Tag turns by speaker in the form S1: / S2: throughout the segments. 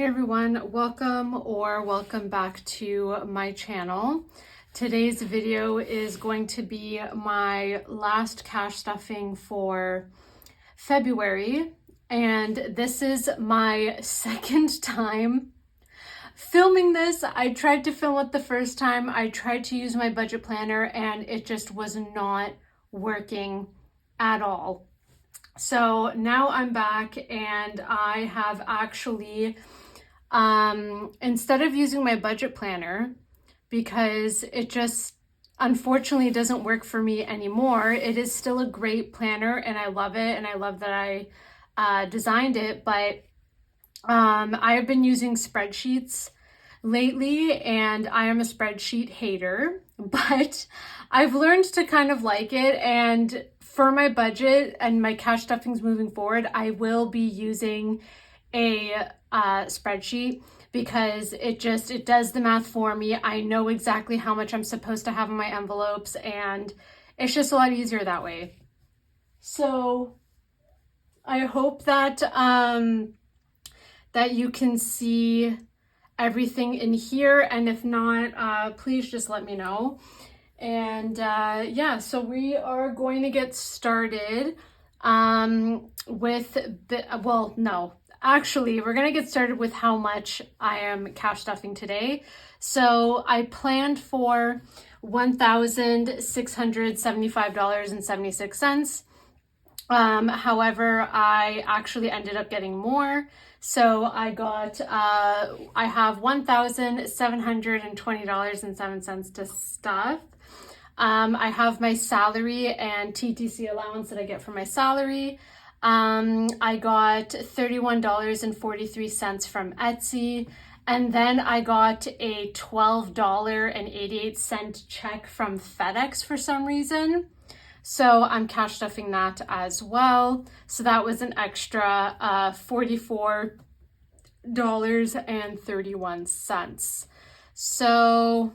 S1: Hey everyone, welcome back to my channel. Today's video is going to be my last cash stuffing for February, and this is my second time filming this. I tried to film it the first time. I tried to use my budget planner and it just was not working at all. So now I'm back and I have actually instead of using my budget planner, because it just unfortunately doesn't work for me anymore. It is still a great planner and I love it, and I love that I designed it, but I have been using spreadsheets lately and I am a spreadsheet hater, but I've learned to kind of like it, and for my budget and my cash stuffings moving forward, I will be using a spreadsheet because it does the math for me. I know exactly how much I'm supposed to have in my envelopes, and it's just a lot easier that way. So I hope that that you can see everything in here, and if not, please just let me know. And yeah, so we are going to get started with actually, we're going to get started with how much I am cash stuffing today. So I planned for $1,675.76. However, I actually ended up getting more. So I have $1,720.07 to stuff. I have my salary and TTC allowance that I get from my salary. I got $31.43 from Etsy, and then I got a $12.88 check from FedEx for some reason. So I'm cash stuffing that as well. So that was an extra $44.31. So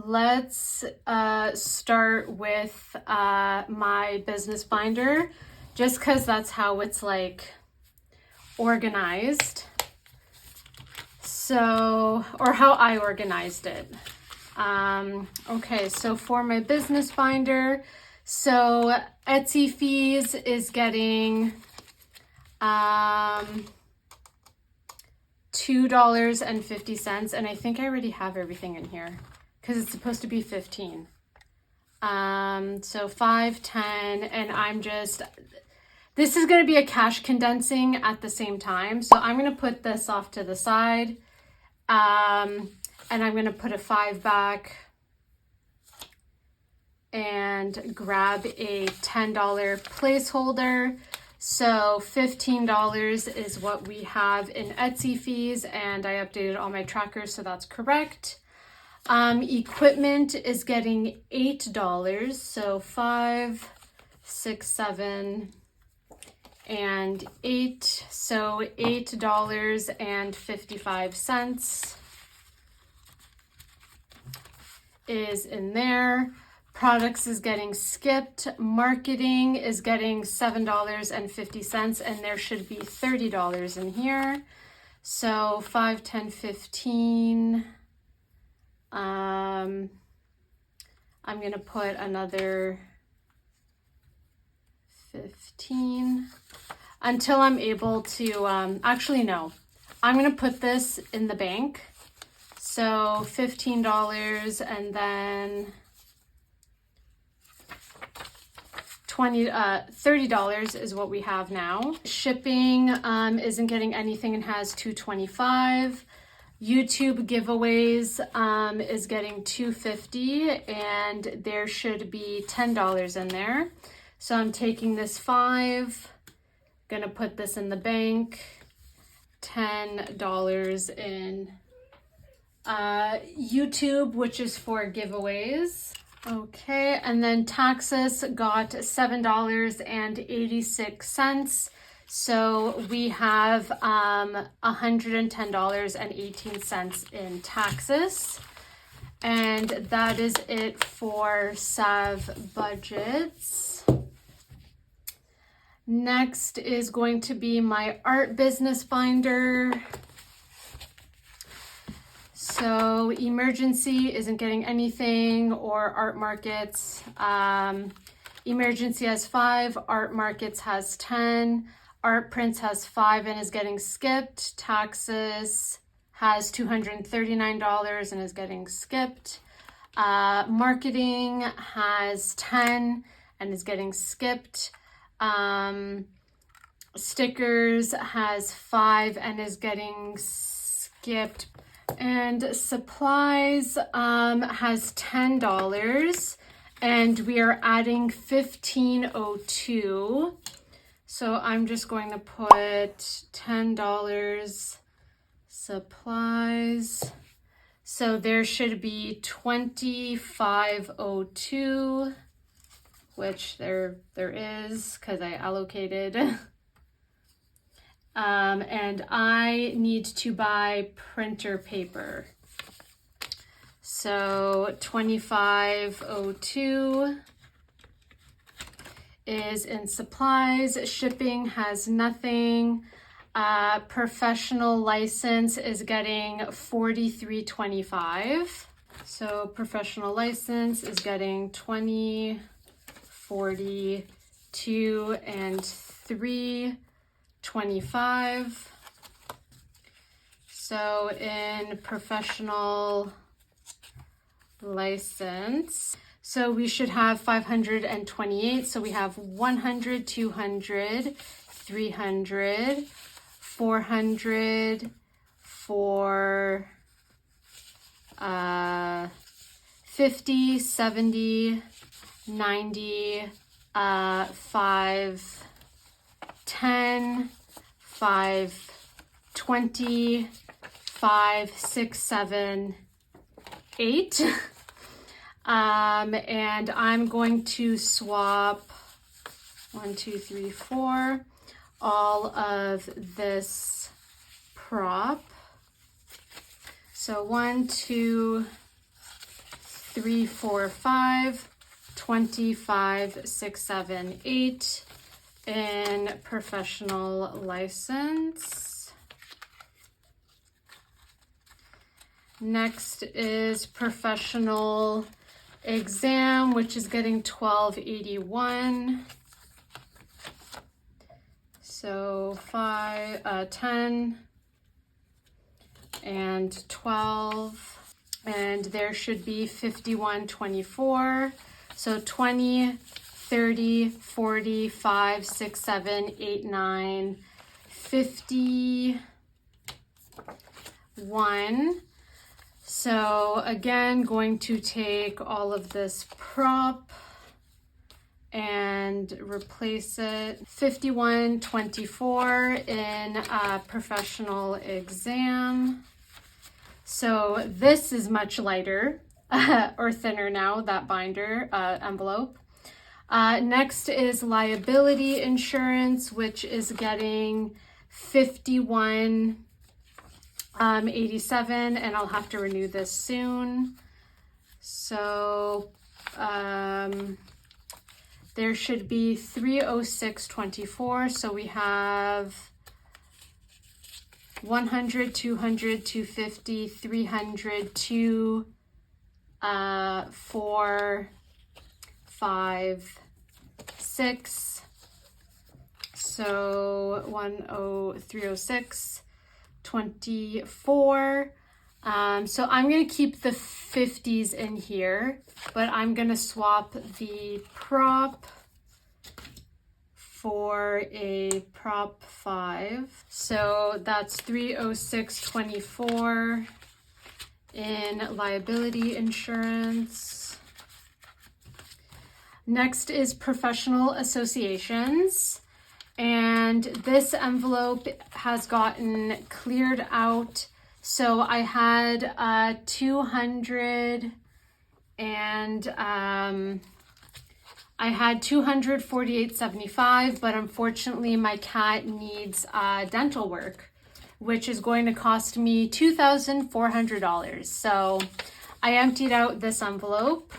S1: let's start with my business binder, just because that's how it's like organized. So, or how I organized it. Okay, so for my business binder, so Etsy fees is getting $2.50, and I think I already have everything in here because it's supposed to be 15. So 5, 10, and this is going to be a cash condensing at the same time. So I'm going to put this off to the side. And I'm going to put a 5 back and grab a $10 placeholder. So $15 is what we have in Etsy fees, and I updated all my trackers, so that's correct. Equipment is getting $8, so 5, 6, 7, and 8, so $8.55 is in there. Products is getting skipped. Marketing is getting $7.50, and there should be $30 in here. So 5, 10, 15. I'm going to put another 15 until I'm able to, actually no, I'm going to put this in the bank. So $15, and then $30 is what we have now. Shipping isn't getting anything and has $2.25. YouTube giveaways is getting $2.50, and there should be $10 in there. So I'm taking this 5, gonna put this in the bank, $10 in YouTube, which is for giveaways. Okay, and then taxes got $7.86. So we have $110.18 in taxes. And that is it for Sav budgets. Next is going to be my art business binder. So Emergency isn't getting anything, or Art Markets. Emergency has 5, Art Markets has 10, Art Prints has 5 and is getting skipped. Taxes has $239 and is getting skipped. Marketing has 10 and is getting skipped. Stickers has 5 and is getting skipped. And supplies has $10 and we are adding $15.02. So I'm just going to put $10 supplies. So there should be $25.02, which there is because I allocated. And I need to buy printer paper. So $25.02 is in supplies. Shipping has nothing. Professional license is getting $43.25. So professional license is getting $20, $42, and $3.25. So in professional license, so we should have 528. So we have 100, 200, 300, 400 for 50, 70, 90, 5, 10, 5, 20, 5, 6, 7, 8. And I'm going to swap 1, 2, 3, 4, all of this prop. So 1, 2, 3, 4, 5, 25, 6, 7, 8 in professional license. Next is professional exam, which is getting $12.81. So 5, 10 and 12, and there should be $51.24. So 20, 30, 40, 5, 6, 7, 8, 9, 51. So again, going to take all of this prop and replace it. $51.24 in professional exam. So this is much lighter or thinner now, that binder envelope. Next is liability insurance, which is getting $51.87, and I'll have to renew this soon. So there should be $306.24. So we have 100, 200, 250, 300, 2, 4, 5, 6. So 306, 24. So I'm going to keep the 50s in here, but I'm going to swap the prop for a prop 5. So that's 306.24 in liability insurance. Next is professional associations. And this envelope has gotten cleared out. So I had 200 and I had $248.75, but unfortunately my cat needs dental work, which is going to cost me $2,400. So I emptied out this envelope,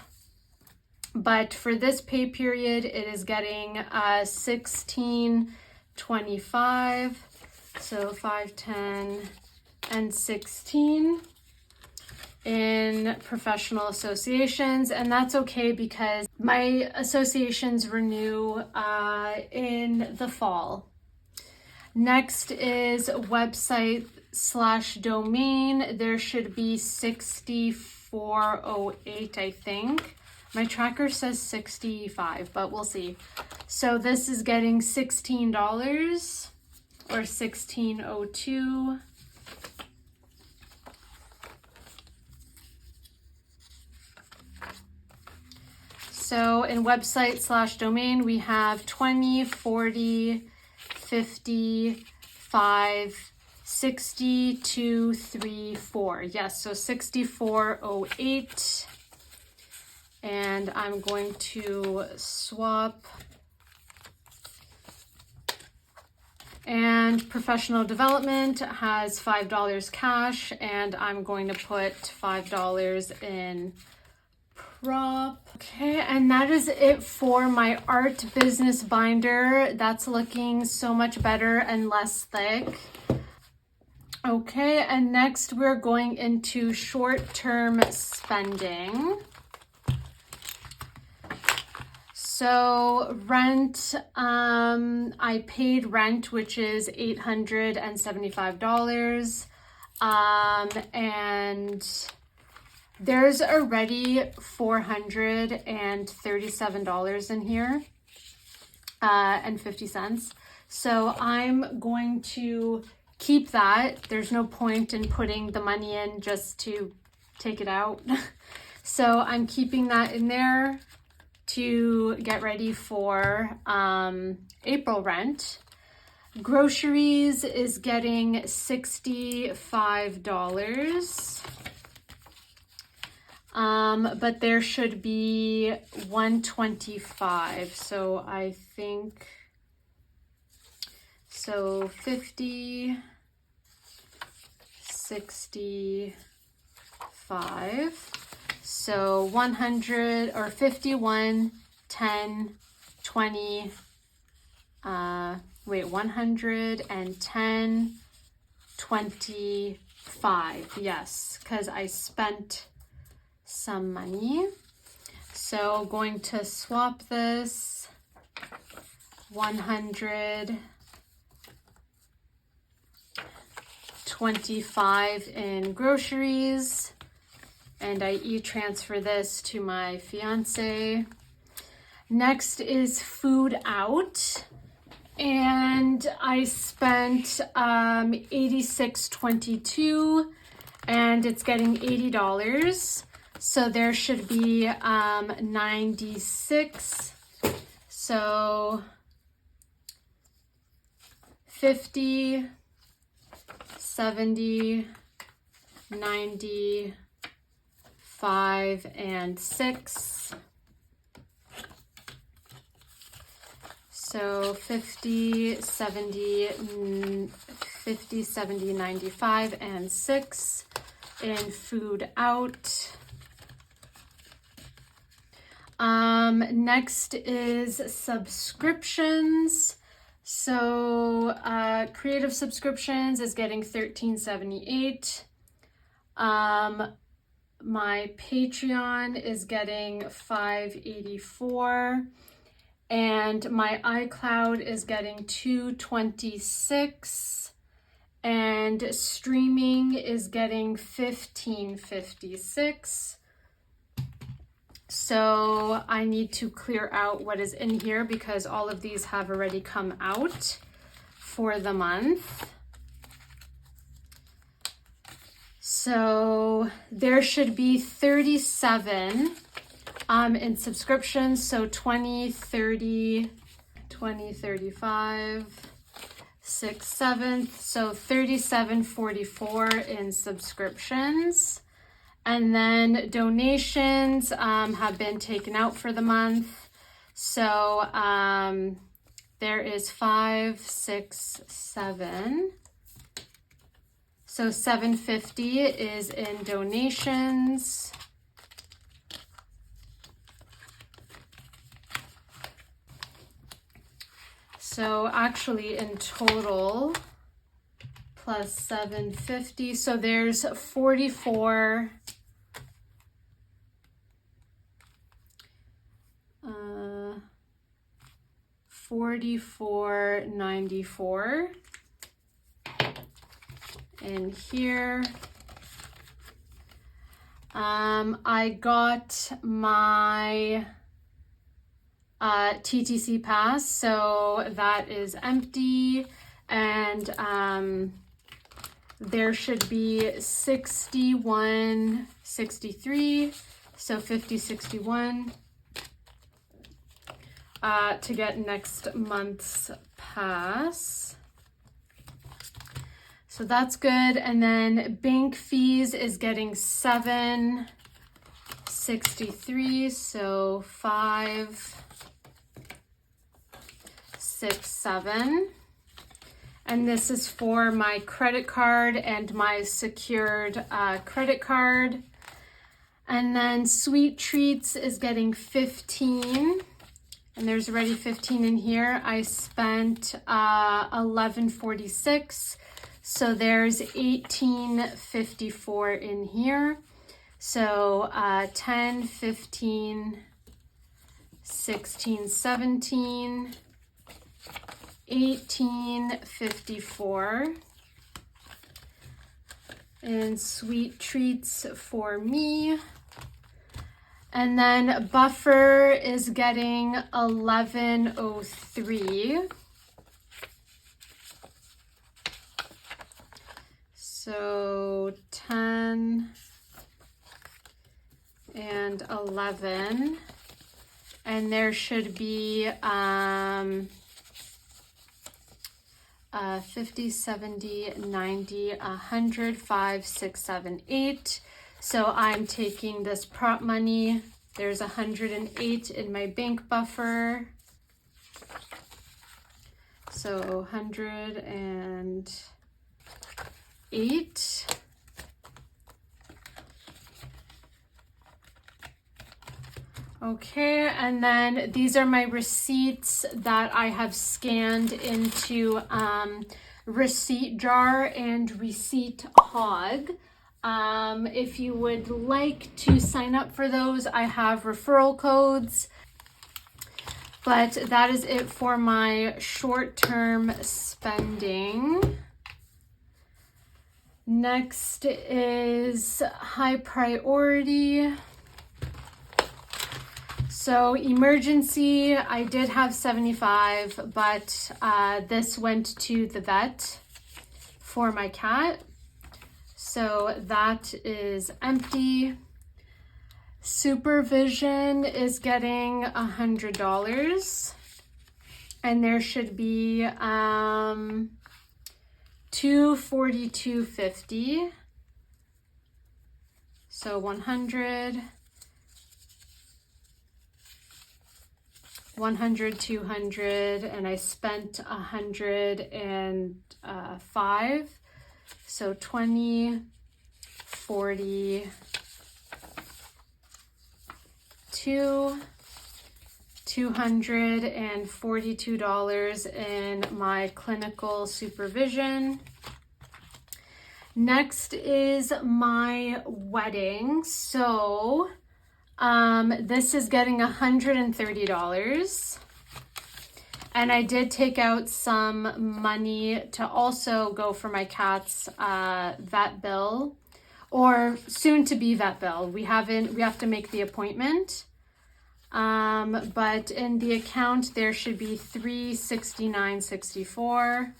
S1: but for this pay period, it is getting $16.25. So 5, 10, and 16. in professional associations, and that's okay because my associations renew in the fall. Next is website/domain. There should be 6408, I think. My tracker says 65, but we'll see. So this is getting $16 or $16.02. So in website/domain, we have 20, 40, 50, 5, 60, 2, 3, 4. Yes, so 6408. And I'm going to swap. And professional development has $5 cash, and I'm going to put $5 in prop. Okay, and that is it for my art business binder. That's looking so much better and less thick. Okay, and next we're going into short-term spending. So rent, I paid rent, which is $875. And there's already $437 in here, and 50 cents. So I'm going to keep that. There's no point in putting the money in just to take it out. So I'm keeping that in there to get ready for April rent. Groceries is getting $65. But there should be 125. So I think, so 50, 65. So 100 or 51, 10, 20, 110, 25. Yes, because I spent some money. So going to swap this 125 in groceries, and I e-transfer this to my fiance. Next is food out, and I spent $86.22, and it's getting $80. So there should be 96. So 50, 70, 90, 5, and 6. So 50, 70, 95, and 6 in food out. Next is subscriptions. So creative subscriptions is getting $13.78. My Patreon is getting $5.84, and my iCloud is getting $2.26, and streaming is getting $15.56. So I need to clear out what is in here because all of these have already come out for the month. So there should be 37 in subscriptions. So 20, 30, 20, 35, 6, 7. So 37.44 in subscriptions. And then donations have been taken out for the month. So there is 5, 6, 7. So $7.50 is in donations. So actually in total, plus $7.50, so there's $44 $44.94 in here. I got my TTC pass, so that is empty, and there should be 61.63, so 50.61 to get next month's pass. So that's good. And then bank fees is getting 7.63, so 5.67. And this is for my credit card and my secured credit card. And then Sweet Treats is getting 15. And there's already 15 in here. I spent $11.46. So there's $18.54 in here. So 10, 15, 16, 17, $18.54 in Sweet Treats for me. And then Buffer is getting $11.03. So 10 and 11, and there should be 50, 70, 90, 100, 5, 6, 7, 8. So I'm taking this prop money. There's 108 in my bank buffer. So 108. Okay, and then these are my receipts that I have scanned into Receipt Jar and Receipt Hog. If you would like to sign up for those, I have referral codes. But that is it for my short-term spending. Next is high priority. So emergency, I did have 75, but this went to the vet for my cat. So that is empty. Supervision is getting $100, and there should be $242.50. So 100, 100, 200, and I spent 105. So 20, 40, 242 in my clinical supervision. Next is my wedding. So this is getting $130. And I did take out some money to also go for my cat's vet bill, or soon to be vet bill. We have to make the appointment. But in the account there should be $369.64.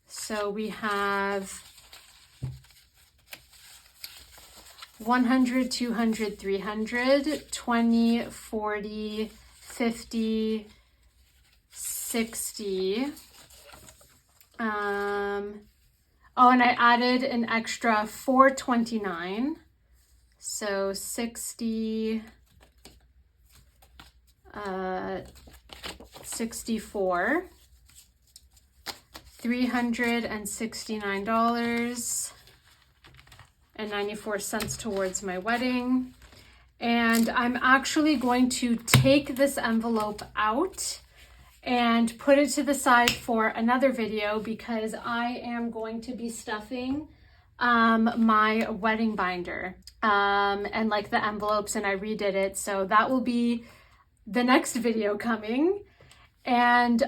S1: So we have 100, 200, 300, 20, 40, 50, 60. Oh, and I added an extra 429. So 60, 64, $369.94 towards my wedding. And I'm actually going to take this envelope out and put it to the side for another video, because I am going to be stuffing my wedding binder and like the envelopes, and I redid it. So that will be the next video coming. And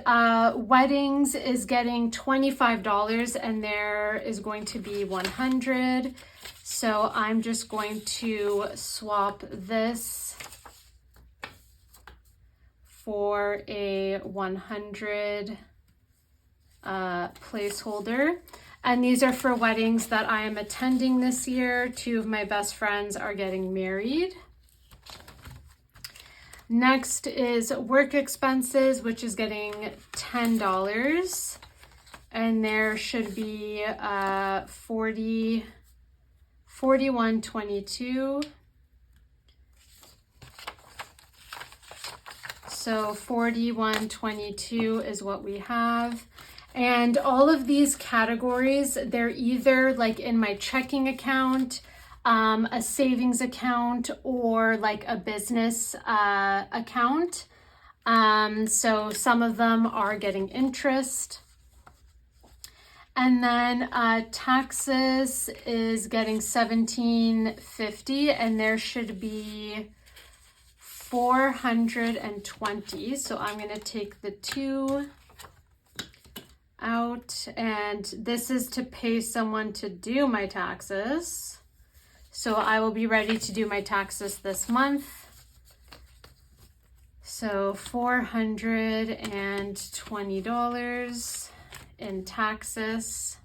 S1: weddings is getting $25, and there is going to be 100. So I'm just going to swap this for a 100 placeholder. And these are for weddings that I am attending this year. 2 of my best friends are getting married. Next is work expenses, which is getting $10. And there should be 41.22. So 41.22 is what we have. And all of these categories, they're either like in my checking account, a savings account, or like a business account. So some of them are getting interest. And then taxes is getting $17.50, and there should be 420. So I'm going to take the 2 out, and this is to pay someone to do my taxes. So I will be ready to do my taxes this month. So $420 in taxes.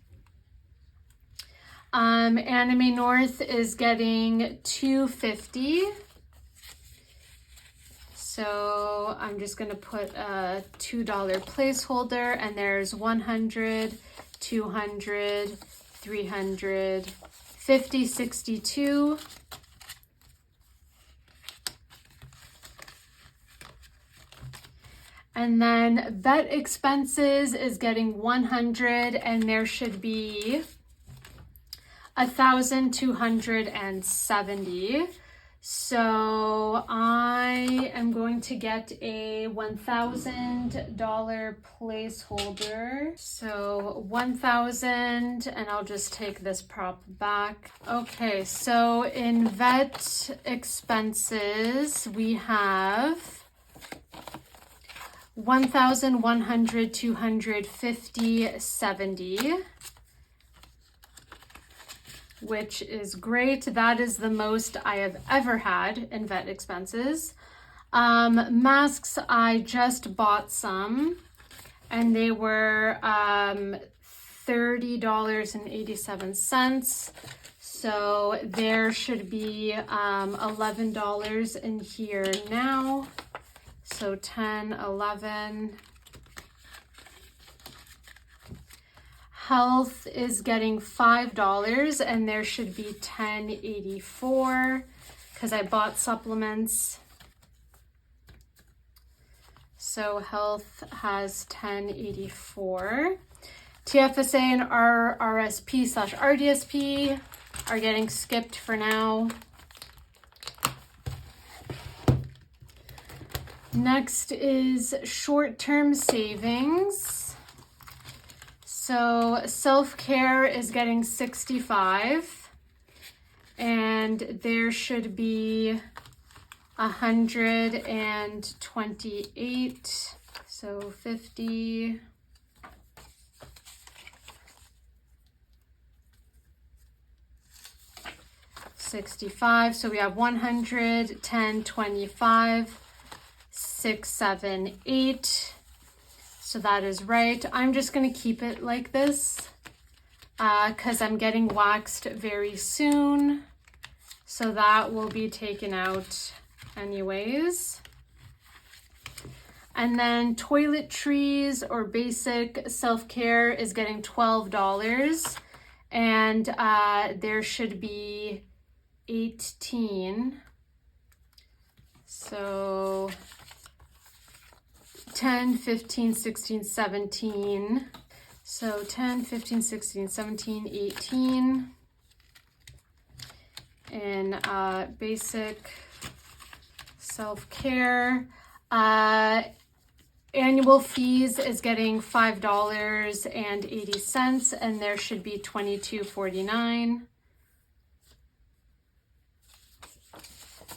S1: Anime North is getting $250. So I'm just going to put a $2 placeholder, and there's 100, 200, 300, 50, 62. And then vet expenses is getting 100, and there should be 1,270. So I am going to get a $1,000 placeholder. So 1,000, and I'll just take this prop back. Okay, so in vet expenses, we have 1,100, 250, 70. Which is great. That is the most I have ever had in vet expenses. Masks, I just bought some, and they were $30.87. So there should be $11 in here now. So 10, 11. Health is getting $5, and there should be $10.84 because I bought supplements. So health has $10.84. TFSA and RRSP/RDSP are getting skipped for now. Next is short-term savings. So self-care is getting 65, and there should be 128, so 50, 65. So we have 100, 10, 25, 6, 7, 8. So that is right. I'm just going to keep it like this because I'm getting waxed very soon. So that will be taken out anyways. And then toiletries or basic self-care is getting $12. And there should be 18. So 10, 15, 16, 17. So 10, 15, 16, 17, 18. In basic self-care. Annual fees is getting $5.80, and there should be $22.49.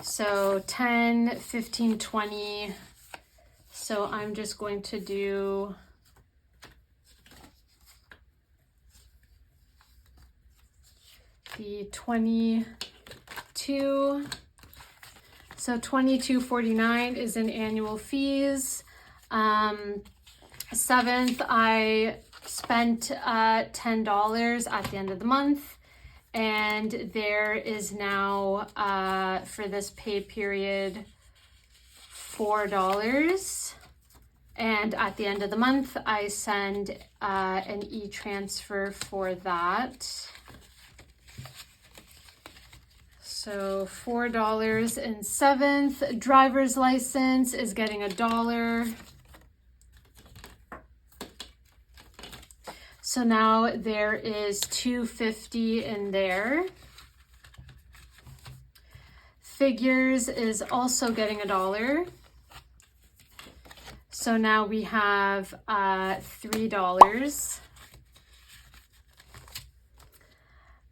S1: So 10, 15, 20, So I'm just going to do the 22. So $22.49 is in annual fees. 7th, I spent $10 at the end of the month, and there is now for this pay period $4. And at the end of the month, I send an e-transfer for that. So $4 in 7th. Driver's license is getting $1. So now there is $2.50 in there. Figures is also getting $1. So now we have $3.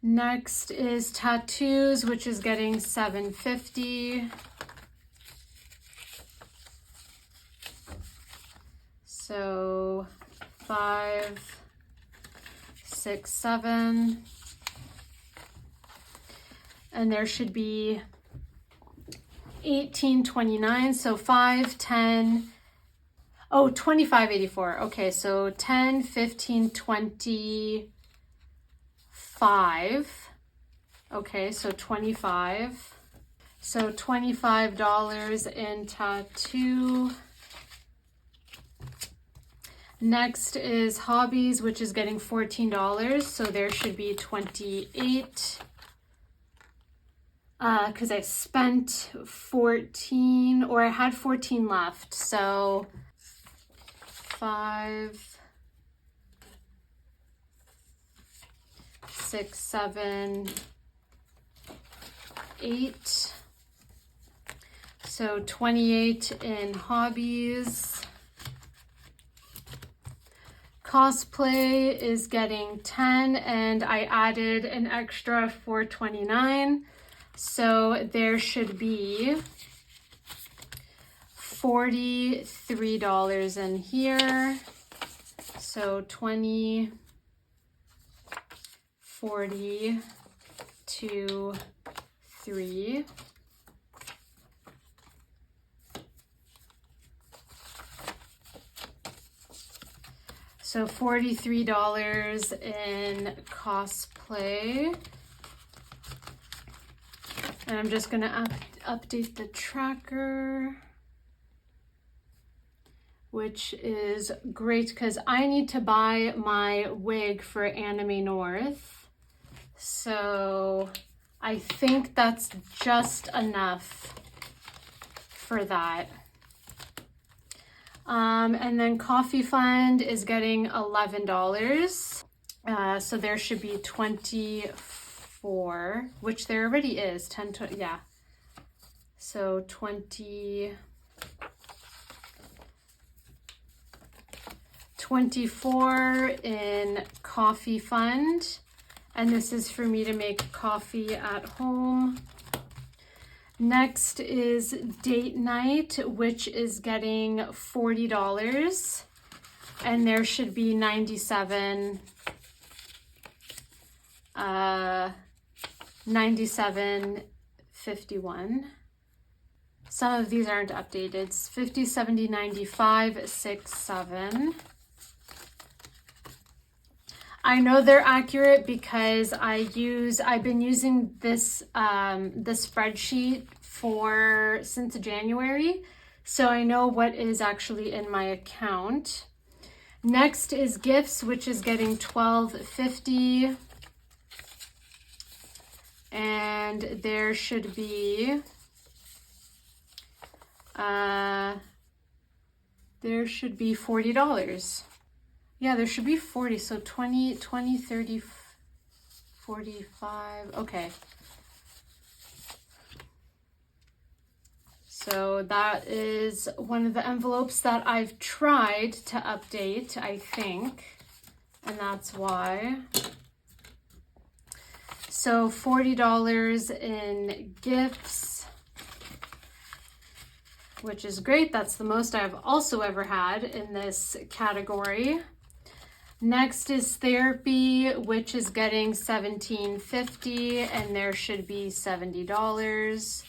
S1: Next is tattoos, which is getting $7.50. So 5, 6, 7. And there should be 18.29. So 5, 10. Oh, $25.84. Okay, so 10, 15, 20. 5. Okay, so 25. So $25 in tattoo. Next is hobbies, which is getting $14. So there should be 28. Because I spent 14, or I had 14 left. So 5, 6, 7, 8. So 28 in hobbies. Cosplay is getting 10, and I added an extra $4.29. So there should be $43 in here. So 20, 40, 2, 3. So $43 in cosplay. And I'm just gonna update the tracker, which is great because I need to buy my wig for Anime North. So I think that's just enough for that. And then Coffee Fund is getting $11. So there should be 24, which there already is, 10, 20, yeah. So 24 in Coffee Fund. And this is for me to make coffee at home. Next is date night, which is getting $40. And there should be 97.51. Some of these aren't updated. It's 50, 70, 95, 6, 7. I know they're accurate because I've been using this the spreadsheet since January, so I know what is actually in my account. Next is gifts, which is getting $12.50, and there should be $40. Yeah, there should be 40, so 20, 30, 45, okay. So that is one of the envelopes that I've tried to update, I think, and that's why. So $40 in gifts. which is great. That's the most I've also ever had in this category. Next is therapy, which is getting $17.50, and there should be $70.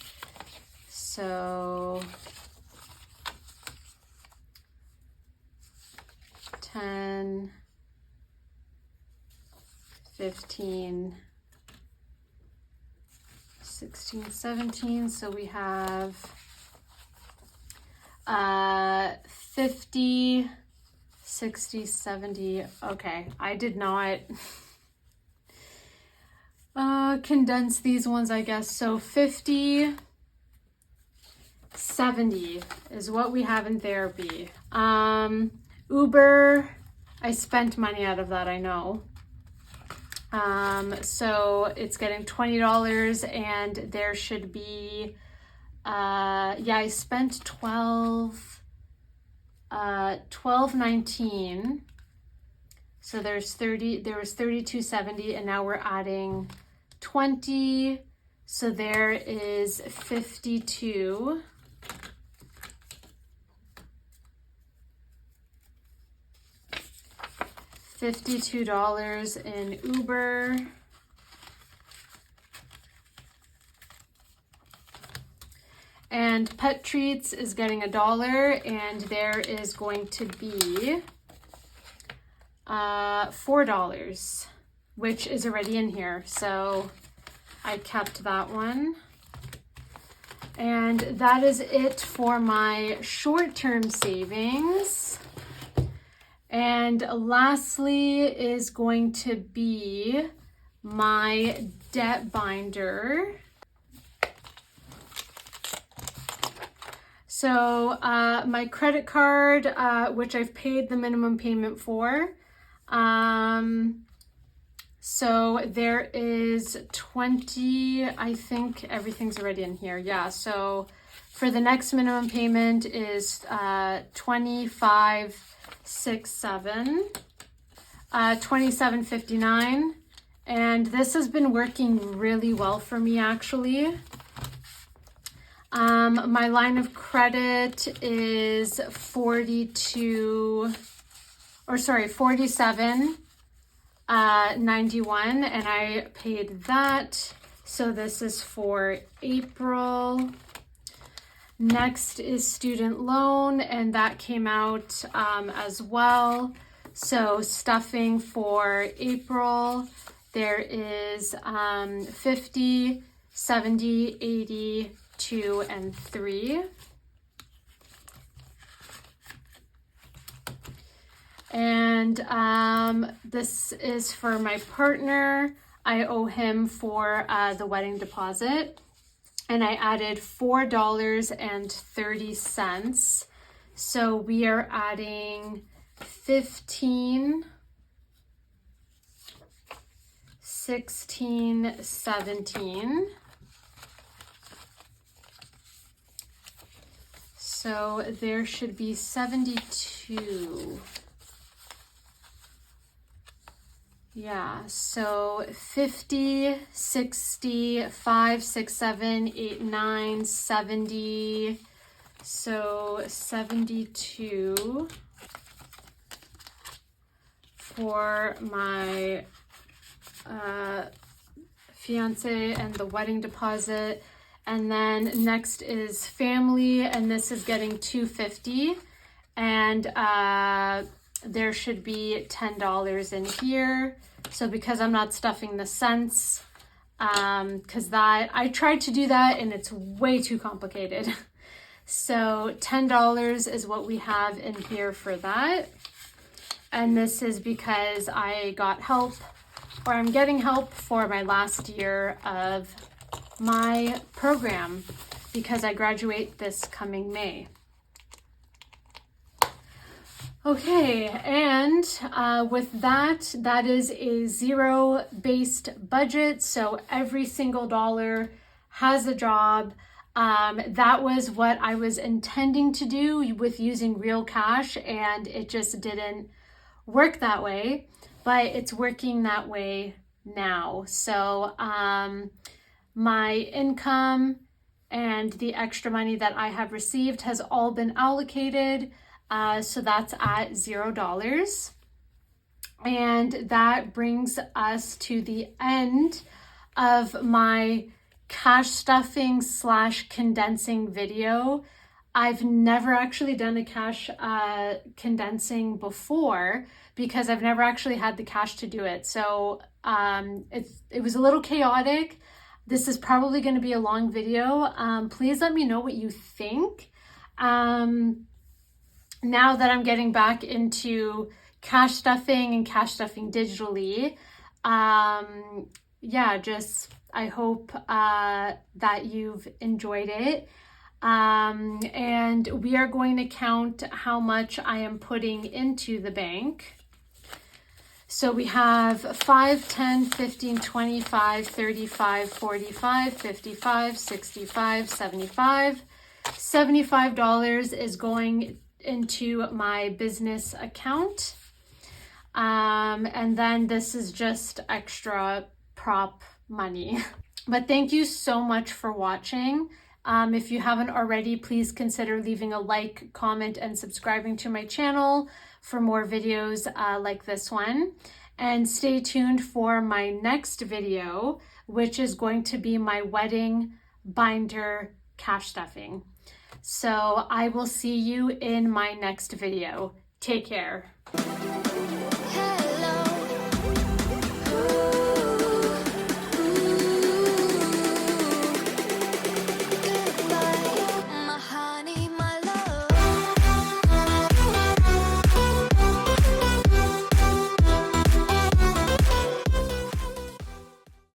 S1: So 10, 15, 16, 17. So we have 50, 60, 70. Okay, I did not condense these ones, I guess. So 50, 70 is what we have in therapy. Uber, I spent money out of that, I know. So it's getting $20, and there should be, yeah, I spent $12.19. So there was $32.70, and now we're adding 20. So there is 52. $52 in Uber. And Pet Treats is getting $1, and there is going to be $4, which is already in here. So I kept that one. And that is it for my short-term savings. And lastly is going to be my debt binder. So my credit card, which I've paid the minimum payment for. So there is 20, I think everything's already in here. Yeah, so for the next minimum payment is 25.67, 27.59, and this has been working really well for me actually. My line of credit is 47.91, and I paid that. So this is for April. Next is student loan, and that came out as well. So stuffing for April, there is 50, 70, 80, 2, and 3. And this is for my partner. I owe him for the wedding deposit, and I added $4.30. So we are adding 15, 16, 17. So there should be 72. Yeah, so 50, 60, 5, 6, 7, 8, 9, 70. So 72 for my fiance and the wedding deposit. And then next is family, and this is getting $250, and there should be $10 in here. So because I'm not stuffing the cents, because that I tried to do that and it's way too complicated. So $10 is what we have in here for that. And this is because I got help, or I'm getting help for my last year of my program, because I graduate this coming May. Okay, and with that, that is a zero-based budget, so every single dollar has a job. That was what I was intending to do with using real cash, and it just didn't work that way, but it's working that way now. So my income and the extra money that I have received has all been allocated. So that's at $0. And that brings us to the end of my cash stuffing / condensing video. I've never actually done a cash condensing before because I've never actually had the cash to do it. So it was a little chaotic. This is probably going to be a long video. Please let me know what you think. Now that I'm getting back into cash stuffing and cash stuffing digitally, yeah, just I hope that you've enjoyed it. And we are going to count how much I am putting into the bank. So we have 5, 10, 15, 25, 35, 45, 55, 65, 75. $75 is going into my business account. And then this is just extra prop money. But thank you so much for watching. If you haven't already, please consider leaving a like, comment, and subscribing to my channel for more videos like this one. And stay tuned for my next video, which is going to be my wedding binder cash stuffing. So I will see you in my next video. Take care.